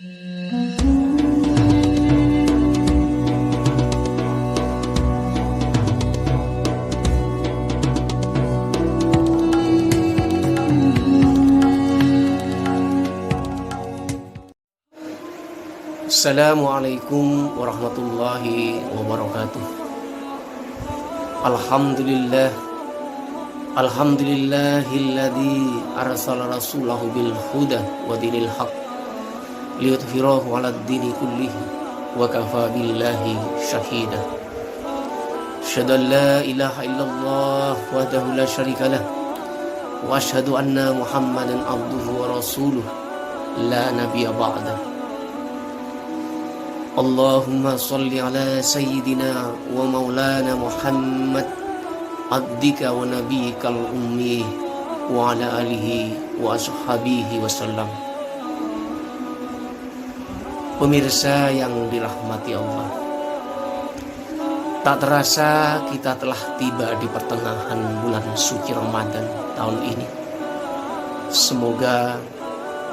Assalamualaikum warahmatullahi wabarakatuh. Alhamdulillahilladzi arsala rasulahu bil huda wa dinil haq liyudhhirahu 'alad dini kullihi wa kafa billahi syahida. Asyhadu an la ilaha illallah wahdahu la syarika lah wa asyhadu anna Muhammadan abduhu wa rasuluh la nabiyya ba'dah. Allahumma salli ala sayyidina wa maulana Muhammad abdika wa nabiyikal ummi wa ala alihi wa ashabihi wasallam. Pemirsa yang dirahmati Allah, tak terasa kita telah tiba di pertengahan bulan suci Ramadan tahun ini. Semoga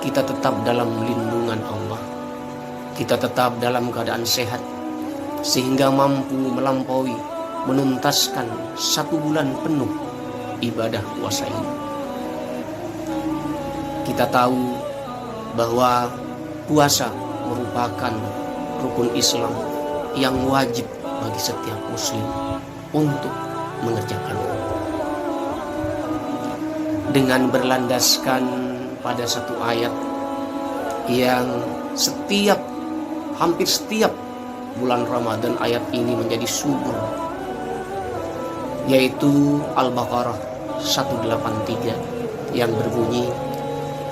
kita tetap dalam lindungan Allah, kita tetap dalam keadaan sehat, sehingga mampu melampaui, menuntaskan 1 bulan penuh ibadah puasa ini. Kita tahu bahwa puasa merupakan rukun Islam yang wajib bagi setiap muslim untuk mengerjakannya. Dengan berlandaskan pada satu ayat yang hampir setiap bulan Ramadan ayat ini menjadi subur, yaitu Al-Baqarah 183 yang berbunyi,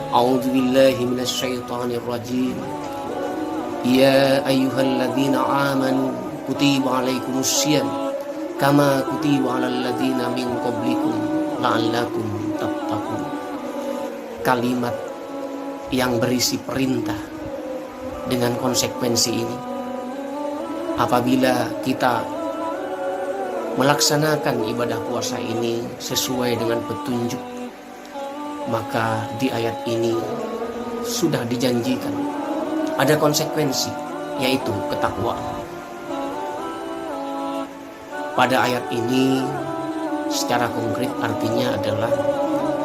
A'udzubillahi minasyaitonir rajim. Ya ayyuhalladzina amanu kutiba alaikumussyiyam kama kutiba alal ladzina min qablikum la'allakum tattaqun. Kalimat yang berisi perintah dengan konsekuensi ini. Apabila kita melaksanakan ibadah puasa ini sesuai dengan petunjuk, maka di ayat ini sudah dijanjikan ada konsekuensi, yaitu ketakwaan. Pada ayat ini secara konkret artinya adalah,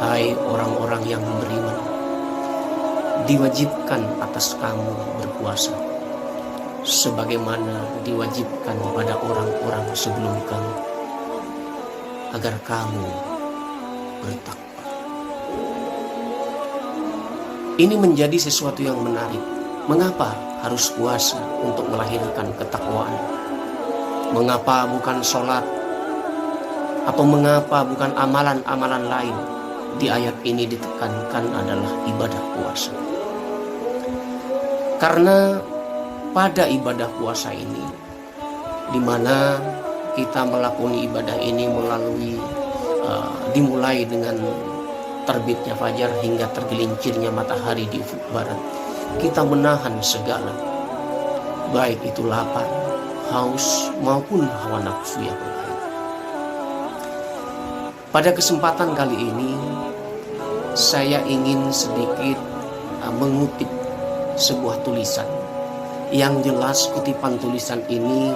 hai orang-orang yang beriman, diwajibkan atas kamu berpuasa sebagaimana diwajibkan pada orang-orang sebelum kamu, agar kamu bertakwa. Ini menjadi sesuatu yang menarik. Mengapa harus puasa untuk melahirkan ketakwaan? Mengapa bukan sholat? Atau mengapa bukan amalan-amalan lain? Di ayat ini ditekankan adalah ibadah puasa. Karena pada ibadah puasa ini, di mana kita melakoni ibadah ini dimulai dengan terbitnya fajar hingga tergelincirnya matahari di ufuk barat, kita menahan segala, baik itu lapar, haus maupun hawa nafsu yang lain. Pada kesempatan kali ini, saya ingin sedikit mengutip sebuah tulisan yang jelas kutipan tulisan ini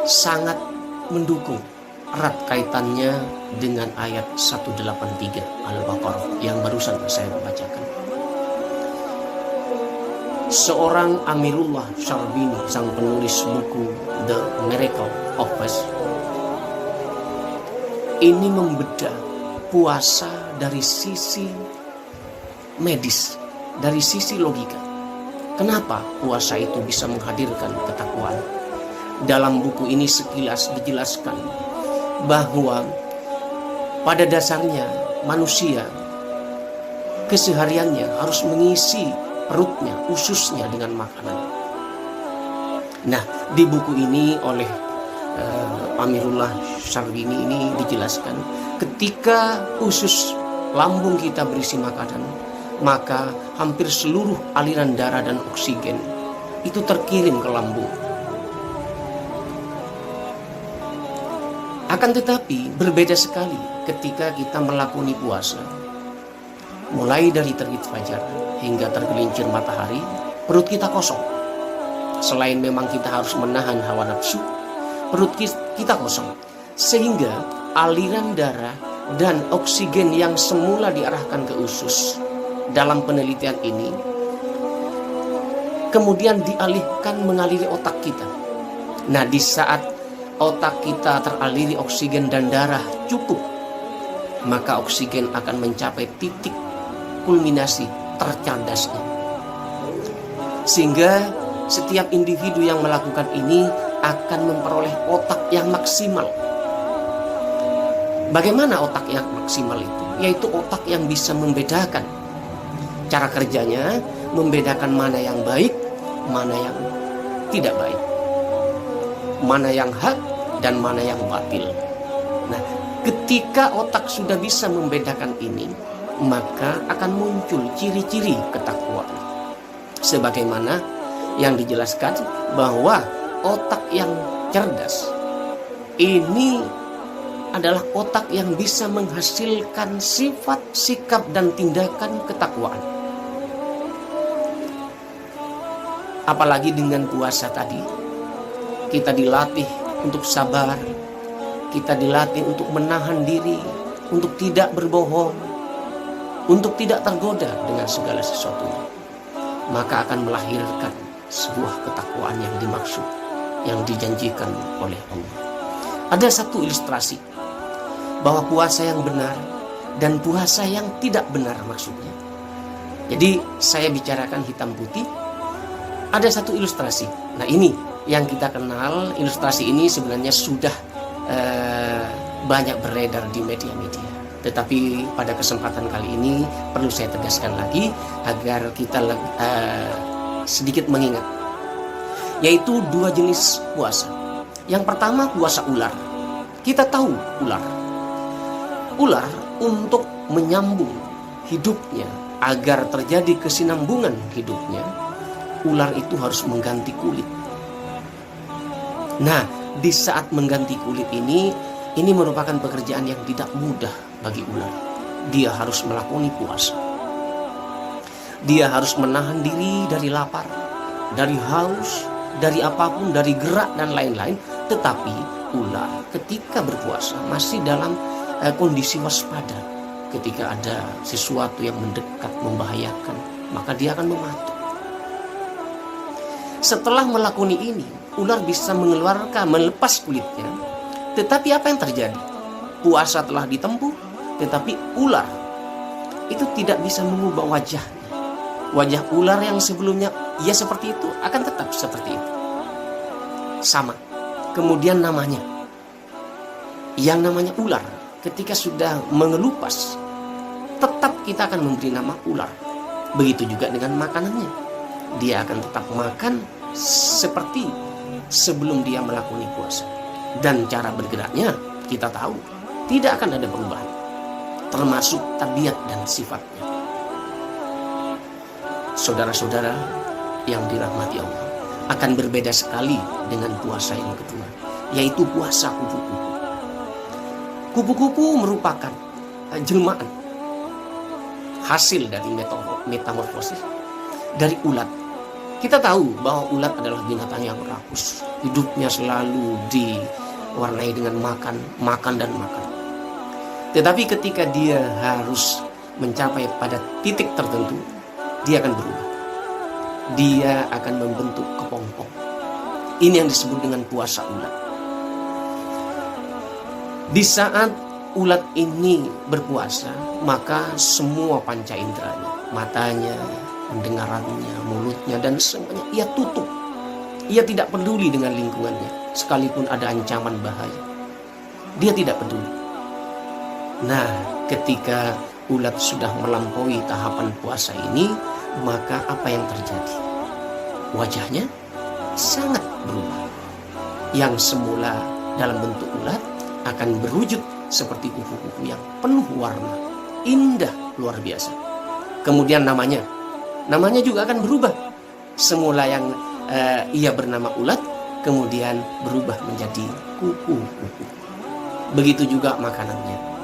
sangat mendukung erat kaitannya dengan ayat 183 Al-Baqarah yang barusan saya bacakan. Seorang Amirullah Syarbini, sang penulis buku The Miracle of Fast, ini membedah puasa dari sisi medis, dari sisi logika. Kenapa puasa itu bisa menghadirkan ketakwaan? Dalam buku ini sekilas dijelaskan bahwa pada dasarnya manusia kesehariannya harus mengisi perutnya, ususnya dengan makanan. Nah, di buku ini oleh Amirullah Syarbini ini dijelaskan, ketika usus lambung kita berisi makanan, maka hampir seluruh aliran darah dan oksigen itu terkirim ke lambung. Akan tetapi berbeda sekali ketika kita melakoni puasa. mulai dari terbit fajar hingga tergelincir matahari, perut kita kosong. Selain memang kita harus menahan hawa nafsu, perut kita kosong, sehingga aliran darah dan oksigen yang semula diarahkan ke usus dalam penelitian ini kemudian dialihkan mengaliri otak kita. Nah, di saat otak kita teraliri oksigen dan darah cukup, maka oksigen akan mencapai titik kulminasi tercerdasnya. Sehingga setiap individu yang melakukan ini akan memperoleh otak yang maksimal. Bagaimana otak yang maksimal itu? Yaitu otak yang bisa membedakan. Cara kerjanya membedakan mana yang baik, mana yang tidak baik, mana yang hak dan mana yang batil. Nah, ketika otak sudah bisa membedakan ini, maka akan muncul ciri-ciri ketakwaan. Sebagaimana yang dijelaskan bahwa otak yang cerdas ini adalah otak yang bisa menghasilkan sifat, sikap, dan tindakan ketakwaan. Apalagi dengan puasa tadi, kita dilatih untuk sabar, kita dilatih untuk menahan diri, untuk tidak berbohong, untuk tidak tergoda dengan segala sesuatunya. Maka akan melahirkan sebuah ketakwaan yang dimaksud, yang dijanjikan oleh Allah. Ada satu ilustrasi bahwa puasa yang benar dan puasa yang tidak benar maksudnya. Jadi saya bicarakan hitam putih. Ada satu ilustrasi. Nah, ini yang kita kenal. Ilustrasi ini sebenarnya sudah banyak beredar di media-media. Tetapi pada kesempatan kali ini perlu saya tegaskan lagi agar kita sedikit mengingat, yaitu dua jenis puasa. Yang pertama puasa ular. Kita tahu ular untuk menyambung hidupnya agar terjadi kesinambungan hidupnya, ular itu harus mengganti kulit. Nah, di saat mengganti kulit ini merupakan pekerjaan yang tidak mudah bagi ular. Dia harus melakoni puasa. Dia harus menahan diri dari lapar, dari haus, dari apapun, dari gerak dan lain-lain. Tetapi ular ketika berpuasa masih dalam kondisi waspada. Ketika ada sesuatu yang mendekat, membahayakan, maka dia akan mematuk. Setelah melakoni ini, ular bisa melepas kulitnya. Tetapi apa yang terjadi? Puasa telah ditempuh, tetapi ular itu tidak bisa mengubah wajahnya. Wajah ular yang sebelumnya ia seperti itu akan tetap seperti itu. Sama. Kemudian namanya. Yang namanya ular, ketika sudah mengelupas, tetap kita akan memberi nama ular. Begitu juga dengan makanannya. Dia akan tetap makan seperti sebelum dia melakoni puasa. Dan cara bergeraknya kita tahu tidak akan ada perubahan, termasuk tabiat dan sifatnya. Saudara-saudara yang dirahmati Allah, akan berbeda sekali dengan puasa yang kedua, yaitu puasa kupu-kupu. Kupu-kupu merupakan jelmaan hasil dari metamorfosis dari ulat. Kita tahu bahwa ulat adalah binatang yang rakus. Hidupnya selalu diwarnai dengan makan dan makan. Tetapi ketika dia harus mencapai pada titik tertentu, dia akan berubah. Dia akan membentuk kepompong. Ini yang disebut dengan puasa ulat. Di saat ulat ini berpuasa, maka semua panca inderanya, matanya, pendengarannya, mulutnya, dan semuanya ia tutup. Ia tidak peduli dengan lingkungannya, sekalipun ada ancaman bahaya. Dia tidak peduli. Nah, ketika ulat sudah melampaui tahapan puasa ini, maka apa yang terjadi? Wajahnya sangat berubah. Yang semula dalam bentuk ulat akan berwujud seperti kupu-kupu yang penuh warna, indah luar biasa. Kemudian namanya juga akan berubah. Semula yang ia bernama ulat, kemudian berubah menjadi kupu-kupu. Begitu juga makanannya.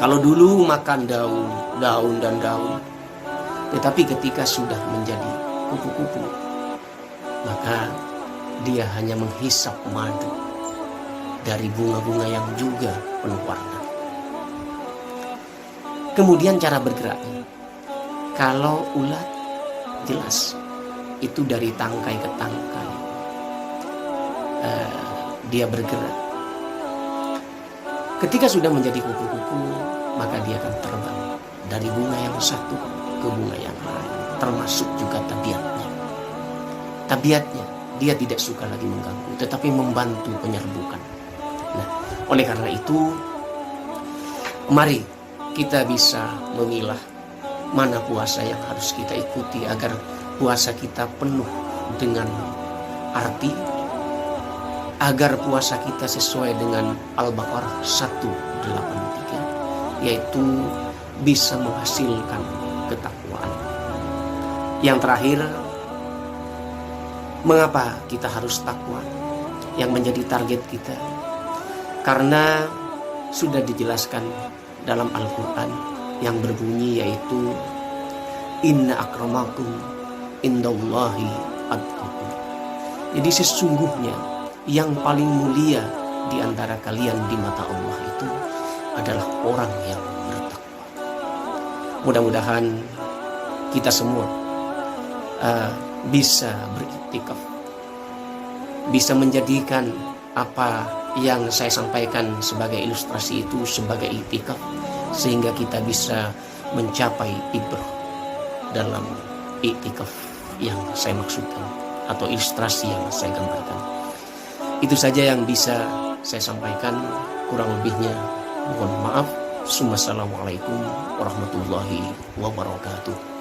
Kalau dulu makan daun dan daun, tetapi ketika sudah menjadi kupu-kupu, maka dia hanya menghisap madu dari bunga-bunga yang juga penuh warna. Kemudian cara bergeraknya. Kalau ulat, jelas itu dari tangkai ke tangkai dia bergerak. Ketika sudah menjadi kupu-kupu, maka dia akan terbang dari bunga yang satu ke bunga yang lain, termasuk juga tabiatnya. Tabiatnya, dia tidak suka lagi mengganggu, tetapi membantu penyerbukan. Nah, oleh karena itu, mari kita bisa memilah mana puasa yang harus kita ikuti agar puasa kita penuh dengan arti, agar puasa kita sesuai dengan Al-Baqarah 183, yaitu bisa menghasilkan ketakwaan. Yang terakhir, mengapa kita harus takwa? Yang menjadi target kita, karena sudah dijelaskan dalam Al-Quran yang berbunyi yaitu inna akramakum indallahi atqakum. Jadi sesungguhnya yang paling mulia di antara kalian di mata Allah itu adalah orang yang bertakwa. Mudah-mudahan kita semua bisa beriktikaf, bisa menjadikan apa yang saya sampaikan sebagai ilustrasi itu sebagai iktikaf, sehingga kita bisa mencapai ibrah dalam iktikaf yang saya maksudkan atau ilustrasi yang saya gambarkan. Itu saja yang bisa saya sampaikan, kurang lebihnya mohon maaf. Assalamualaikum warahmatullahi wabarakatuh.